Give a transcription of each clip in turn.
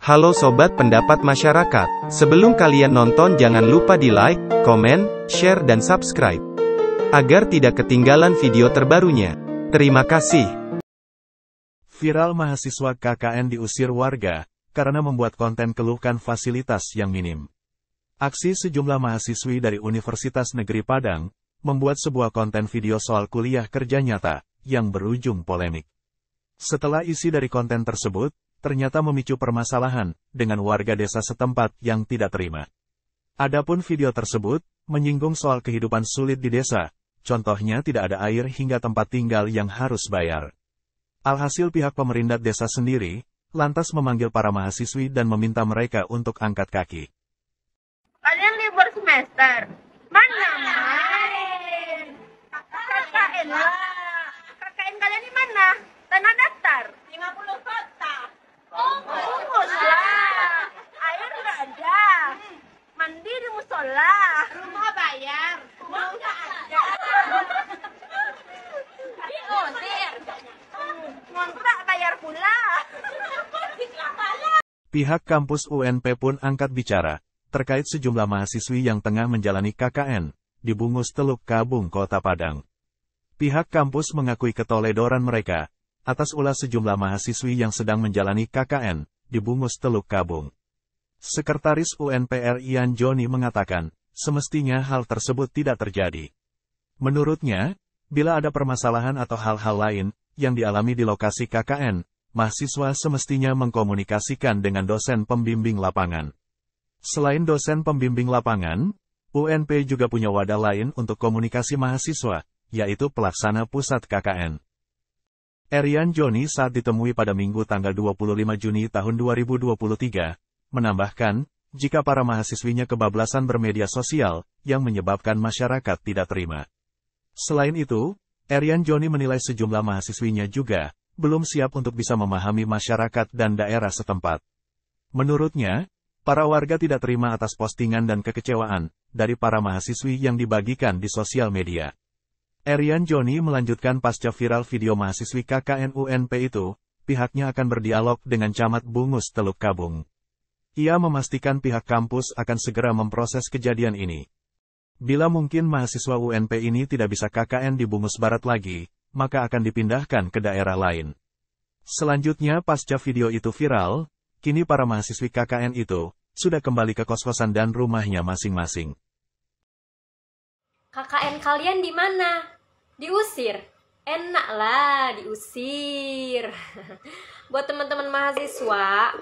Halo Sobat Pendapat Masyarakat. Sebelum kalian nonton jangan lupa di like, komen, share dan subscribe. Agar tidak ketinggalan video terbarunya. Terima kasih. Viral mahasiswa KKN diusir warga, karena membuat konten keluhkan fasilitas yang minim. Aksi sejumlah mahasiswi dari Universitas Negeri Padang, membuat sebuah konten video soal kuliah kerja nyata, yang berujung polemik. Setelah isi dari konten tersebut, ternyata memicu permasalahan dengan warga desa setempat yang tidak terima. Adapun video tersebut menyinggung soal kehidupan sulit di desa, contohnya tidak ada air hingga tempat tinggal yang harus bayar. Alhasil pihak pemerintah desa sendiri, lantas memanggil para mahasiswi dan meminta mereka untuk angkat kaki. Kalian libur semester? Mana main? KKN lah. KKN kalian di mana? Tanah datar? 50 kota. Bungkus lah. Air nggak ada. Mandi di musola. Rumah bayar. Uang nggak ada. Diusir. Ngontrak bayar pula. Pihak kampus UNP pun angkat bicara terkait sejumlah mahasiswi yang tengah menjalani KKN di Bungus Teluk Kabung, Kota Padang. Pihak kampus mengakui keteledoran mereka atas ulah sejumlah mahasiswi yang sedang menjalani KKN di Bungus Teluk Kabung. Sekretaris UNPR Ian Joni mengatakan, semestinya hal tersebut tidak terjadi. Menurutnya, bila ada permasalahan atau hal-hal lain yang dialami di lokasi KKN, mahasiswa semestinya mengkomunikasikan dengan dosen pembimbing lapangan. Selain dosen pembimbing lapangan, UNP juga punya wadah lain untuk komunikasi mahasiswa, yaitu pelaksana pusat KKN. Ian Joni saat ditemui pada Minggu tanggal 25 Juni tahun 2023, menambahkan, jika para mahasiswinya kebablasan bermedia sosial, yang menyebabkan masyarakat tidak terima. Selain itu, Ian Joni menilai sejumlah mahasiswinya juga, belum siap untuk bisa memahami masyarakat dan daerah setempat. Menurutnya, para warga tidak terima atas postingan dan kekecewaan dari para mahasiswi yang dibagikan di sosial media. Ian Joni melanjutkan pasca viral video mahasiswi KKN UNP itu, pihaknya akan berdialog dengan Camat Bungus Teluk Kabung. Ia memastikan pihak kampus akan segera memproses kejadian ini. Bila mungkin mahasiswa UNP ini tidak bisa KKN di Bungus Barat lagi, maka akan dipindahkan ke daerah lain. Selanjutnya pasca video itu viral, kini para mahasiswi KKN itu sudah kembali ke kos-kosan dan rumahnya masing-masing. KKN kalian di mana? Diusir? Enak lah, diusir. Buat teman-teman mahasiswa,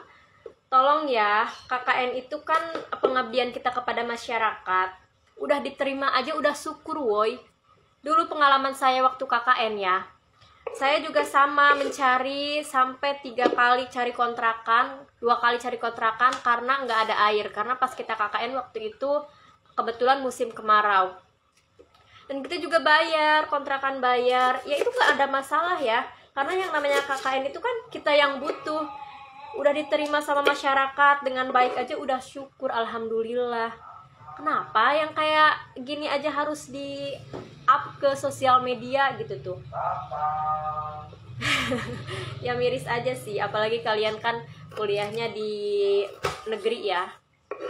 tolong ya, KKN itu kan pengabdian kita kepada masyarakat. Udah diterima aja udah syukur woi. Dulu pengalaman saya waktu KKN ya. Saya juga sama mencari sampai 3 kali cari kontrakan, 2 kali cari kontrakan karena nggak ada air. Karena pas kita KKN waktu itu kebetulan musim kemarau. Dan kita juga bayar, kontrakan bayar. Ya itu nggak ada masalah ya. Karena yang namanya KKN itu kan kita yang butuh. Udah diterima sama masyarakat dengan baik aja udah syukur, alhamdulillah. Kenapa yang kayak gini aja harus di-up ke sosial media gitu tuh? Ya miris aja sih, apalagi kalian kan kuliahnya di negeri ya.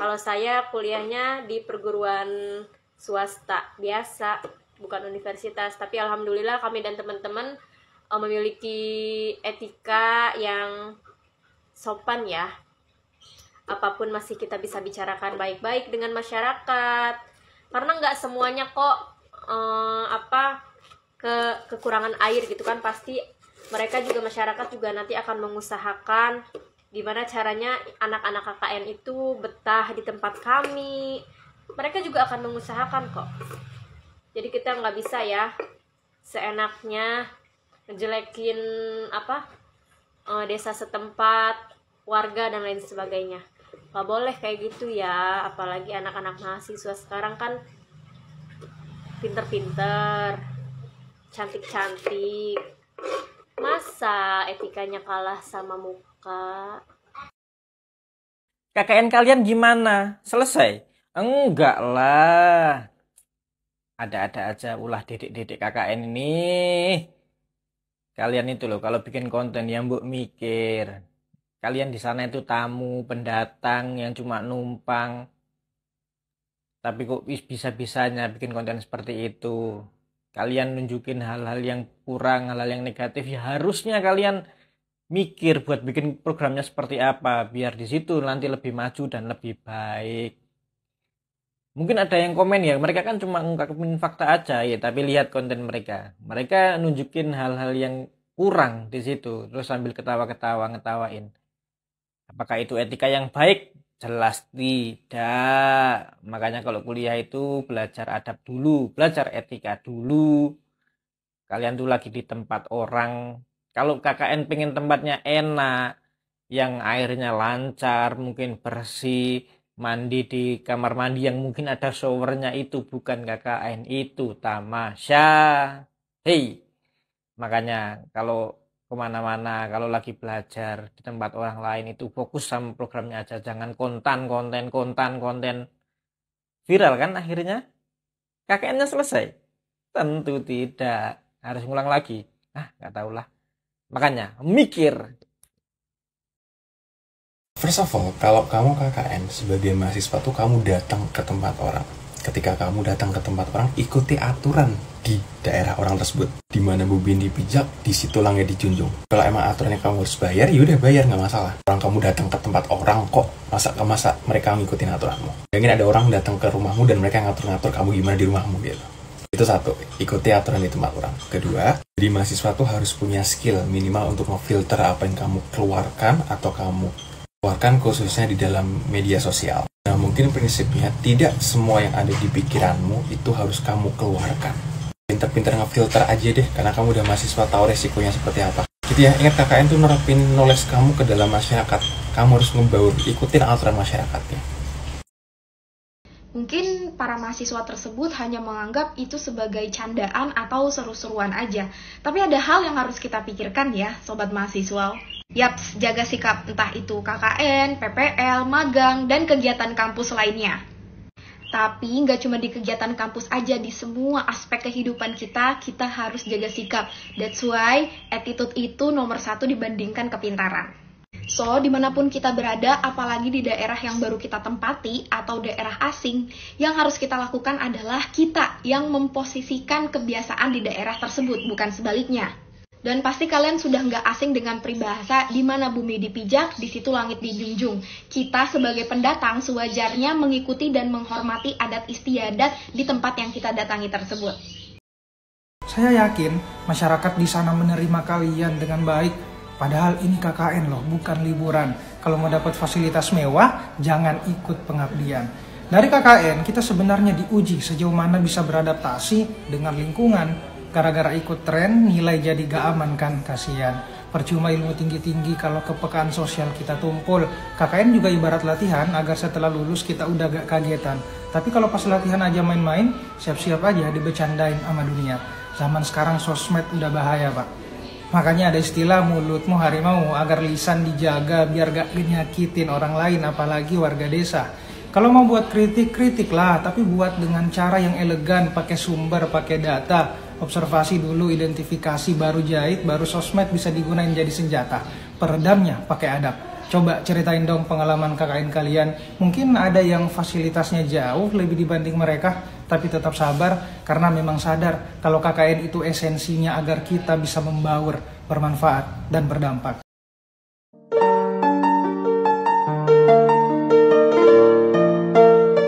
Kalau saya kuliahnya di perguruan swasta biasa, bukan universitas. Tapi alhamdulillah kami dan teman-teman memiliki etika yang sopan ya. Apapun masih kita bisa bicarakan baik-baik dengan masyarakat. Karena nggak semuanya kok kekurangan air gitu kan, pasti mereka juga masyarakat juga nanti akan mengusahakan gimana caranya anak-anak KKN itu betah di tempat kami. Mereka juga akan mengusahakan kok. Jadi kita nggak bisa ya seenaknya ngejelekin desa setempat, warga dan lain sebagainya. Nggak boleh kayak gitu ya. Apalagi anak-anak mahasiswa sekarang kan pinter-pinter, cantik-cantik. Masa etikanya kalah sama muka? KKN kalian gimana? Selesai? Enggak lah. Ada-ada aja ulah dedek-dedek KKN ini. Kalian itu loh, kalau bikin konten yang mbok mikir. Kalian di sana itu tamu, pendatang yang cuma numpang. Tapi kok bisa-bisanya bikin konten seperti itu. Kalian nunjukin hal-hal yang kurang, hal-hal yang negatif, ya harusnya kalian mikir buat bikin programnya seperti apa biar di situ nanti lebih maju dan lebih baik. Mungkin ada yang komen ya, mereka kan cuma ngungkapin fakta aja ya, tapi lihat konten mereka. Mereka nunjukin hal-hal yang kurang di situ, terus sambil ketawa-ketawa ngetawain. Apakah itu etika yang baik? Jelas tidak. Makanya kalau kuliah itu belajar adab dulu, belajar etika dulu. Kalian tuh lagi di tempat orang. Kalau KKN pengen tempatnya enak, yang airnya lancar, mungkin bersih, mandi di kamar mandi yang mungkin ada showernya, itu bukan KKN, itu tamasya. Hei, makanya kalau kemana-mana, kalau lagi belajar di tempat orang lain itu fokus sama programnya aja, jangan konten viral kan akhirnya KKN-nya selesai. Tentu tidak, harus ngulang lagi. Nggak tahulah. Makanya mikir. First of all, kalau kamu KKN sebagai mahasiswa tuh kamu datang ke tempat orang. Ketika kamu datang ke tempat orang, ikuti aturan di daerah orang tersebut. Di mana bubin dipijak, di situ langit dijunjung. Kalau emang aturannya kamu harus bayar, yaudah bayar, nggak masalah. Orang kamu datang ke tempat orang kok, masa mereka ngikutin aturanmu. Mungkin ada orang datang ke rumahmu dan mereka ngatur-ngatur kamu gimana di rumahmu gitu. Itu satu, ikuti aturan di tempat orang. Kedua, jadi mahasiswa tuh harus punya skill minimal untuk memfilter apa yang kamu keluarkan atau kamu keluarkan khususnya di dalam media sosial. Nah, mungkin prinsipnya tidak semua yang ada di pikiranmu itu harus kamu keluarkan. Pinter-pinter ngefilter aja deh, karena kamu udah mahasiswa tahu resikonya seperti apa. Gitu ya, ingat KKN tuh nerapin knowledge kamu ke dalam masyarakat. Kamu harus ngebaur, ikutin aturan masyarakatnya. Mungkin para mahasiswa tersebut hanya menganggap itu sebagai candaan atau seru-seruan aja. Tapi ada hal yang harus kita pikirkan ya, sobat mahasiswa. Yaps, jaga sikap entah itu KKN, PPL, magang, dan kegiatan kampus lainnya. Tapi nggak cuma di kegiatan kampus aja, di semua aspek kehidupan kita harus jaga sikap. That's why attitude itu nomor 1 dibandingkan kepintaran. So, dimanapun kita berada, apalagi di daerah yang baru kita tempati atau daerah asing, yang harus kita lakukan adalah kita yang memposisikan kebiasaan di daerah tersebut, bukan sebaliknya. Dan pasti kalian sudah nggak asing dengan peribahasa di mana bumi dipijak, di situ langit dijunjung. Kita sebagai pendatang sewajarnya mengikuti dan menghormati adat istiadat di tempat yang kita datangi tersebut. Saya yakin masyarakat di sana menerima kalian dengan baik. Padahal ini KKN loh, bukan liburan. Kalau mau dapat fasilitas mewah, jangan ikut pengabdian. Dari KKN, kita sebenarnya diuji sejauh mana bisa beradaptasi dengan lingkungan. Gara-gara ikut tren, nilai jadi gak aman kan, kasihan. Percuma ilmu tinggi-tinggi kalau kepekaan sosial kita tumpul. KKN juga ibarat latihan agar setelah lulus kita udah gak kagetan. Tapi kalau pas latihan aja main-main, siap-siap aja dibecandain sama dunia. Zaman sekarang sosmed udah bahaya, Pak. Makanya ada istilah mulutmu harimau, agar lisan dijaga biar gak nyakitin orang lain, apalagi warga desa. Kalau mau buat kritik lah, tapi buat dengan cara yang elegan, pakai sumber, pakai data. Observasi dulu, identifikasi, baru jahit, baru sosmed bisa digunain jadi senjata. Peredamnya pakai adab. Coba ceritain dong pengalaman KKN kalian. Mungkin ada yang fasilitasnya jauh lebih dibanding mereka, tapi tetap sabar karena memang sadar kalau KKN itu esensinya agar kita bisa membaur, bermanfaat, dan berdampak.